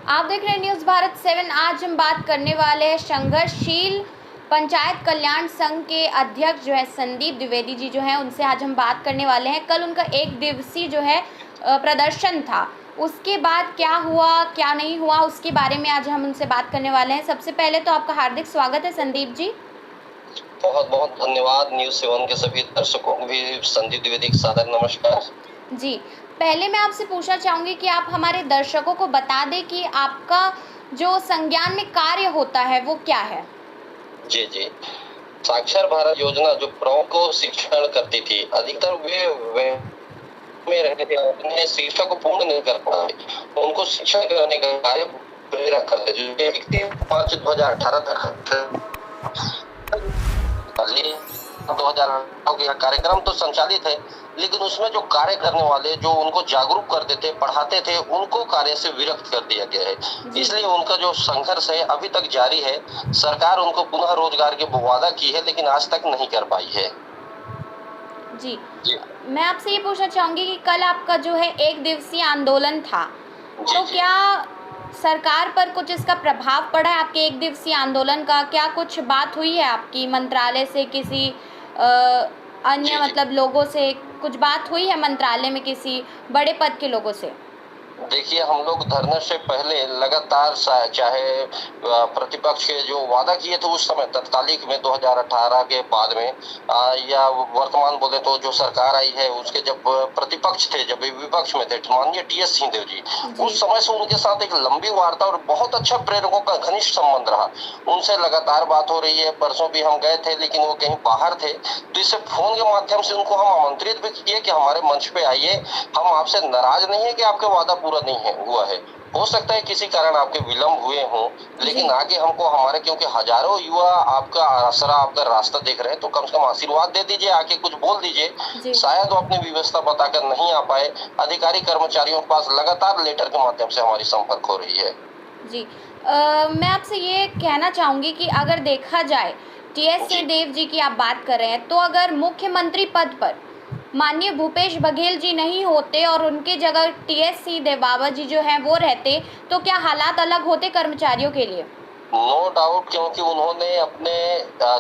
आप देख रहे हैं न्यूज़ भारत 7। आज हम बात करने वाले हैं संघर्षशील पंचायत कल्याण संघ के अध्यक्ष जो है संदीप द्विवेदी जी जो हैं, उनसे आज हम बात करने वाले हैं। कल उनका एक दिवसीय जो है प्रदर्शन था, उसके बाद क्या हुआ क्या नहीं हुआ उसके बारे में आज हम उनसे बात करने वाले हैं। सबसे पहले तो आपका हार्दिक स्वागत है संदीप जी। बहुत बहुत धन्यवाद। न्यूज़ 7 के सभी दर्शकों को भी संदीप द्विवेदी का सादर नमस्कार जी। पहले मैं आपसे पूछना चाहूँगी कि आप हमारे दर्शकों को बता दें कि आपका जो संज्ञान में कार्य होता है वो क्या है। जी जी। साक्षर भारत योजना जो प्रौ को शिक्षण करती थी, अधिकतर वे में रहते थे, अपने शिक्षा को पूर्ण नहीं कर पाए, उनको शिक्षण करने का कार्य प्रेरक करते जो 31/5/2018 तक 2018 का कार्यक्रम तो संचालित है, लेकिन उसमें जो कार्य करने वाले जो उनको जागरूक करते थे, पढ़ाते थे, उनको कार्य से विरक्त कर दिया गया है। इसलिए उनका जो संघर्ष है अभी तक जारी है। सरकार उनको पुनः रोजगार की वादा की है, लेकिन आज तक नहीं कर पाई है। जी, मैं आपसे ये पूछना चाहूँगी कि कल आपका जो है एक दिवसीय आंदोलन था, तो क्या सरकार पर कुछ इसका प्रभाव पड़ा है? आपके एक दिवसीय आंदोलन का क्या कुछ बात हुई है आपकी मंत्रालय से, किसी अन्य मतलब लोगों से कुछ बात हुई है मंत्रालय में किसी बड़े पद के लोगों से? देखिए, हम लोग धरने से पहले लगातार चाहे प्रतिपक्ष के जो वादा किए थे उस समय तत्कालिक में 2018 के बाद में या वर्तमान बोले तो जो सरकार आई है उसके जब प्रतिपक्ष थे, जब विपक्ष में थे माननीय टीएस सिंहदेव जी, उस समय से उनके साथ एक लंबी वार्ता और बहुत अच्छा प्रेरकों का घनिष्ठ संबंध रहा। उनसे लगातार बात हो रही है। परसों भी हम गए थे, लेकिन वो कहीं बाहर थे, तो इससे फोन के माध्यम से उनको हम आमंत्रित भी किए कि हमारे मंच पे आइए, हम आपसे नाराज नहीं है कि आपके वादा पूरा नहीं है हुआ है, हो सकता है किसी कारण आपके विलंब हुए हों, लेकिन आगे हमको हमारे क्योंकि हजारों युवा आपका आसरा, आपका रास्ता देख रहे हैं, तो कम से कम आशीर्वाद दे दीजिए, आके कुछ बोल दीजिए। शायद वो अपनी व्यवस्था बताकर नहीं आ पाए। अधिकारी कर्मचारियों के पास लगातार लेटर के माध्यम से हमारी संपर्क हो रही है। जी, मैं आपसे ये कहना चाहूँगी कि अगर देखा जाए टीएस सिंहदेव जी की आप बात कर रहे हैं, तो अगर मुख्यमंत्री पद पर माननीय भूपेश बघेल जी नहीं होते और उनके जगह टीएस सिंहदेव बाबा जी जो हैं वो रहते, तो क्या हालात अलग होते कर्मचारियों के लिए? नो डाउट, क्योंकि उन्होंने अपने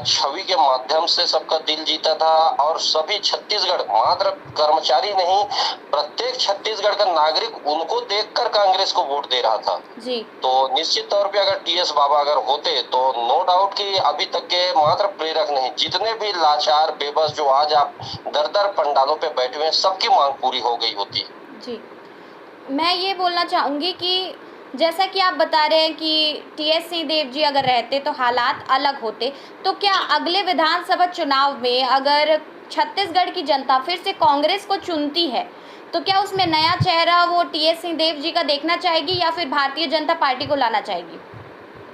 छवि के माध्यम से सबका दिल जीता था और सभी छत्तीसगढ़, मात्र कर्मचारी नहीं, प्रत्येक छत्तीसगढ़ का नागरिक उनको देखकर कांग्रेस को वोट दे रहा था। जी। तो निश्चित तौर पे अगर टीएस बाबा अगर होते तो नो डाउट कि अभी तक के मात्र प्रेरक नहीं, जितने भी लाचार बेबस जो आज आप दर पंडालों पे बैठे हुए, सबकी मांग पूरी हो गई होती। जी, मैं ये बोलना चाहूँगी कि जैसा कि आप बता रहे हैं कि टीएस सिंहदेव जी अगर रहते तो हालात अलग होते, तो क्या अगले विधानसभा चुनाव में अगर छत्तीसगढ़ की जनता फिर से कांग्रेस को चुनती है, तो क्या उसमें नया चेहरा वो टीएस सिंहदेव जी का देखना चाहेगी या फिर भारतीय जनता पार्टी को लाना चाहेगी?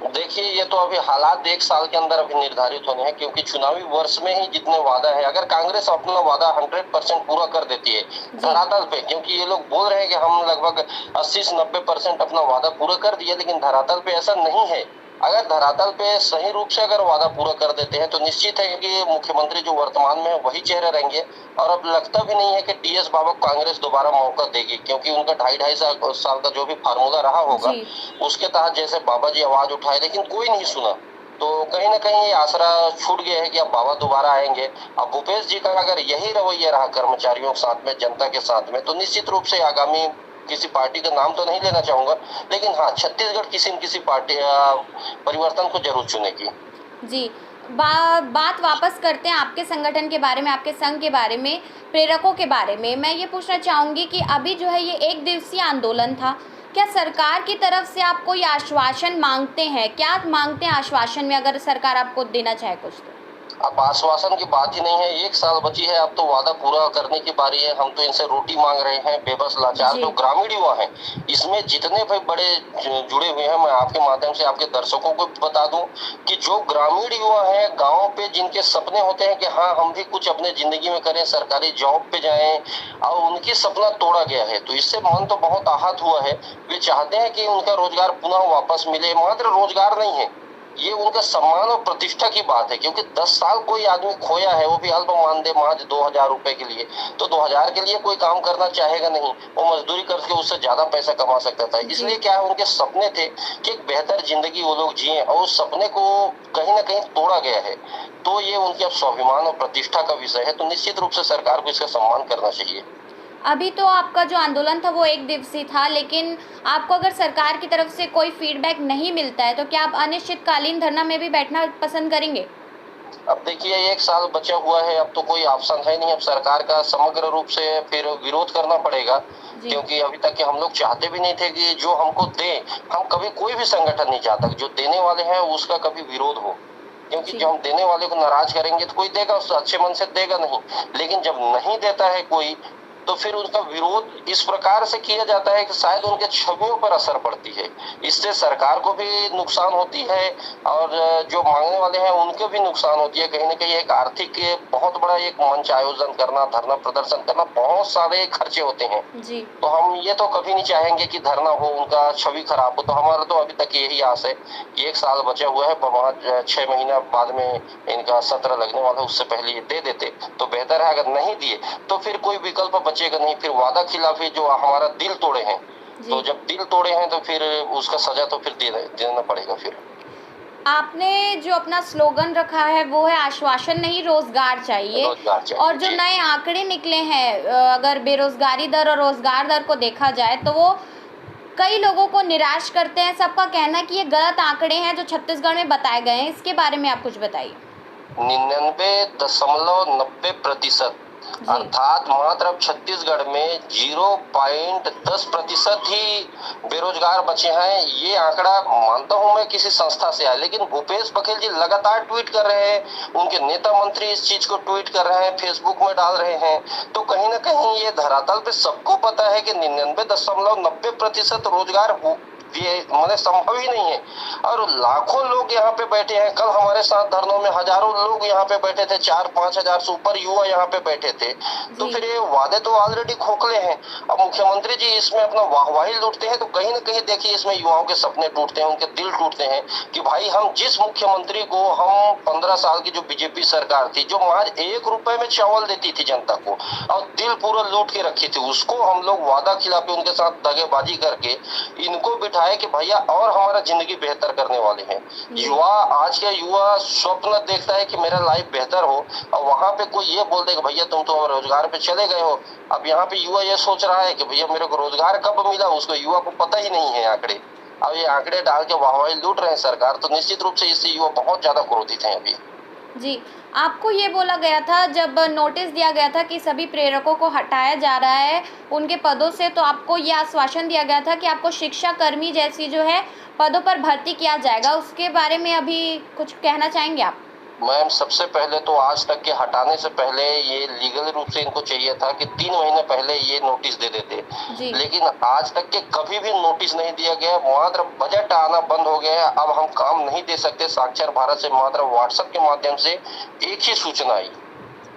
देखिए, ये तो अभी हालात 1 साल के अंदर अभी निर्धारित होने हैं, क्योंकि चुनावी वर्ष में ही जितने वादा है, अगर कांग्रेस अपना वादा 100% पूरा कर देती है धरातल पे, क्योंकि ये लोग बोल रहे हैं कि हम लगभग 80 से 90% अपना वादा पूरा कर दिया, लेकिन धरातल पे ऐसा नहीं है। अगर धरातल पे सही रूप से अगर वादा पूरा कर देते हैं तो निश्चित है कि मुख्यमंत्री जो वर्तमान में है वही चेहरे रहेंगे। और अब लगता भी नहीं है कि टीएस बाबा को कांग्रेस दोबारा मौका देगी, क्योंकि उनका 2.5 का जो भी फार्मूला रहा होगा उसके तहत जैसे बाबा जी आवाज उठाए, लेकिन कोई नहीं सुना, तो कहीं ना कहीं आसरा छूट गया है कि अब बाबा दोबारा आएंगे। अब भूपेश जी का अगर यही रवैया रहा कर्मचारियों के साथ में, जनता के साथ में, तो निश्चित रूप से आगामी किसी पार्टी का नाम तो नहीं लेना चाहूंगा, लेकिन हाँ, छत्तीसगढ़ किसी न किसी पार्टी परिवर्तन को जरूर चुनेगी। जी, बात वापस करते हैं आपके संगठन के बारे में, आपके संघ के बारे में, प्रेरकों के बारे में। मैं ये पूछना चाहूँगी कि अभी जो है ये एक दिवसीय आंदोलन था, क्या सरकार की तरफ से आप कोई आश्वासन मांगते हैं? क्या मांगते हैं आश्वासन में, अगर सरकार आपको देना चाहे कुछ तो? अब आश्वासन की बात ही नहीं है, 1 साल बची है, अब तो वादा पूरा करने की बारी है। हम तो इनसे रोटी मांग रहे हैं। बेबस लाचार जो ग्रामीण युवा हैं, इसमें जितने भी बड़े जुड़े हुए हैं, मैं आपके माध्यम से आपके दर्शकों को बता दूं कि जो ग्रामीण युवा हैं गाँव पे, जिनके सपने होते हैं कि हाँ हम भी कुछ अपने जिंदगी में करें, सरकारी जॉब पे जाएं, और उनकी सपना तोड़ा गया है, तो इससे मन तो बहुत आहत हुआ है। वे चाहते हैं कि उनका रोजगार पुनः वापस मिले। मात्र रोजगार नहीं है, ये उनका सम्मान और प्रतिष्ठा की बात है, क्योंकि 10 साल कोई आदमी खोया है, वो भी अल्प मानदेय महज 2000 रुपए के लिए, तो 2000 के लिए कोई काम करना चाहेगा नहीं, वो मजदूरी करके उससे ज्यादा पैसा कमा सकता था। जी इसलिए क्या है, उनके सपने थे कि एक बेहतर जिंदगी वो लोग जिए, और उस सपने को कहीं ना कहीं तोड़ा गया है। तो ये उनके अब स्वाभिमान और प्रतिष्ठा का विषय है, तो निश्चित रूप से सरकार को इसका सम्मान करना चाहिए। अभी तो आपका जो आंदोलन था वो एक दिवसीय था, लेकिन आपको अगर सरकार की तरफ से कोई फीडबैक नहीं मिलता है तो क्या आप अनिश्चितकालीन धरना में भी बैठना पसंद करेंगे? अब देखिए, 1 साल बचा हुआ है, अब तो कोई ऑप्शन है नहीं, अब सरकार का समग्र रूप से फिर विरोध करना पड़ेगा, जी क्योंकि अभी तक के हम लोग चाहते भी नहीं थे कि जो हमको दे, हम कभी कोई भी संगठन नहीं चाहता जो देने वाले हैं उसका कभी विरोध हो, क्योंकि जी जो हम देने वाले को नाराज करेंगे तो कोई देगा, उससे अच्छे मन से देगा नहीं। लेकिन जब नहीं देता है कोई, तो फिर उनका विरोध इस प्रकार से किया जाता है कि शायद उनके छवियों पर असर पड़ती है, इससे सरकार को भी नुकसान होती है और जो मांगने वाले हैं उनको भी नुकसान होती है। कहीं ना कहीं एक आर्थिक बहुत बड़ा एक मंच आयोजन करना, धरना प्रदर्शन करना, बहुत सारे खर्चे होते हैं। जी तो हम ये तो कभी नहीं चाहेंगे कि धरना हो, उनका छवि खराब हो। तो हमारा तो अभी तक यही आस है कि 1 साल बचा हुआ है, वहाँ 6 महीना बाद में इनका सत्र लगने वाला है, उससे पहले ये दे देते तो बेहतर है। अगर नहीं दिए तो फिर कोई विकल्प बचेगा नहीं, फिर वादा खिलाफी जो हमारा दिल तोड़े हैं, तो जी जब दिल तोड़े हैं तो फिर उसका सजा तो फिर देना पड़ेगा। फिर आपने जो अपना स्लोगन रखा है वो है आश्वासन नहीं, रोजगार चाहिए। रोजगार चाहिए और जो जी। नए आंकड़े निकले हैं, अगर बेरोजगारी दर और रोजगार दर को देखा जाए तो वो कई लोगों को निराश करते हैं। सबका कहना है कि ये गलत आंकड़े हैं जो छत्तीसगढ़ में बताए गए हैं। इसके बारे में आप कुछ बताइए। 99.90%, जी अर्थात मात्र अब छत्तीसगढ़ में 0.10% ही बेरोजगार बचे हैं। ये आंकड़ा मानता हूं मैं किसी संस्था से आया, लेकिन भूपेश बघेल जी लगातार ट्वीट कर रहे हैं, उनके नेता मंत्री इस चीज को ट्वीट कर रहे हैं, फेसबुक में डाल रहे हैं। तो कहीं ना कहीं ये धरातल पे सबको पता है कि 99.90% रोजगार ये मैंने संभव ही नहीं है। और लाखों लोग यहाँ पे बैठे हैं, कल हमारे साथ धरनों में हजारों लोग यहाँ पे बैठे थे, 4-5 हजार से ऊपर युवा यहाँ पे बैठे थे। तो जी फिर ये वादे तो ऑलरेडी खोखले हैं। अब मुख्यमंत्री जी इसमें अपना वाहवाही लूटते हैं, तो कहीं ना कहीं देखिए इसमें युवाओं के सपने टूटते हैं, उनके दिल टूटते हैं कि भाई हम जिस मुख्यमंत्री को, हम 15 साल की जो बीजेपी सरकार थी, जो महज 1 रुपए में चावल देती थी जनता को और दिल पूरा लूट के रखी थी, उसको हम लोग वादा खिलाफी उनके साथ दगेबाजी करके इनको बिठाए कि भैया और हमारा जिंदगी बेहतर करने वाले हैं। युवा, आज का युवा स्वप्न देखता है कि मेरा लाइफ बेहतर हो, और वहां पे कोई ये बोल दे कि भैया तुम तो रोजगार पे चले गए हो। अब यहाँ पे युवा ये सोच रहा है कि भैया मेरे को रोजगार कब मिला, उसको युवा को पता ही नहीं है आंकड़े। अब ये आंकड़े डाल के वाहवाही लूट रहे हैं सरकार, तो निश्चित रूप से इससे युवा बहुत ज्यादा क्रोधित है अभी। जी आपको ये बोला गया था, जब नोटिस दिया गया था कि सभी प्रेरकों को हटाया जा रहा है उनके पदों से, तो आपको ये आश्वासन दिया गया था कि आपको शिक्षा कर्मी जैसी जो है पदों पर भर्ती किया जाएगा। उसके बारे में अभी कुछ कहना चाहेंगे आप? मैम, सबसे पहले तो आज तक के हटाने से पहले ये लीगल रूप से इनको चाहिए था कि 3 महीने पहले ये नोटिस दे देते, जी लेकिन आज तक के कभी भी नोटिस नहीं दिया गया। मात्र बजट आना बंद हो गया है, अब हम काम नहीं दे सकते। साक्षर भारत से मात्र व्हाट्सएप के माध्यम से एक ही सूचना आई,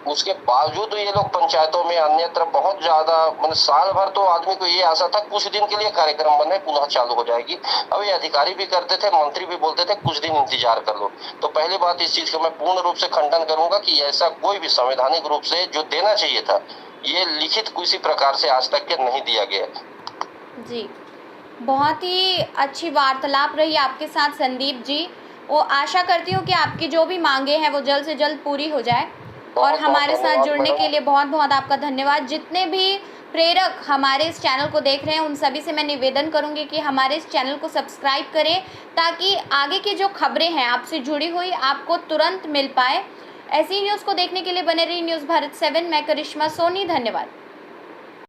उसके बावजूद ये लोग पंचायतों में अन्यत्र बहुत ज्यादा, मतलब साल भर तो आदमी को ये आशा था कुछ दिन के लिए कार्यक्रम बने, पुनः चालू हो जाएगी। अब ये अधिकारी भी करते थे, मंत्री भी बोलते थे कुछ दिन इंतजार कर लो। तो पहली बात, इस चीज का मैं पूर्ण रूप से खंडन करूंगा कि ऐसा कोई भी संवैधानिक रूप से जो देना चाहिए था, ये लिखित किसी प्रकार से आज तक के नहीं दिया गया। जी बहुत ही अच्छी वार्तालाप रही आपके साथ संदीप जी। वो आशा करती हूँ कि आपकी जो भी मांगे हैं वो जल्द से जल्द पूरी हो जाए। और हमारे साथ जुड़ने के लिए बहुत बहुत आपका धन्यवाद। जितने भी प्रेरक हमारे इस चैनल को देख रहे हैं उन सभी से मैं निवेदन करूंगी कि हमारे इस चैनल को सब्सक्राइब करें, ताकि आगे की जो खबरें हैं आपसे जुड़ी हुई आपको तुरंत मिल पाए। ऐसी न्यूज़ को देखने के लिए बने रही न्यूज़ भारत 7। मैं करिश्मा सोनी, धन्यवाद।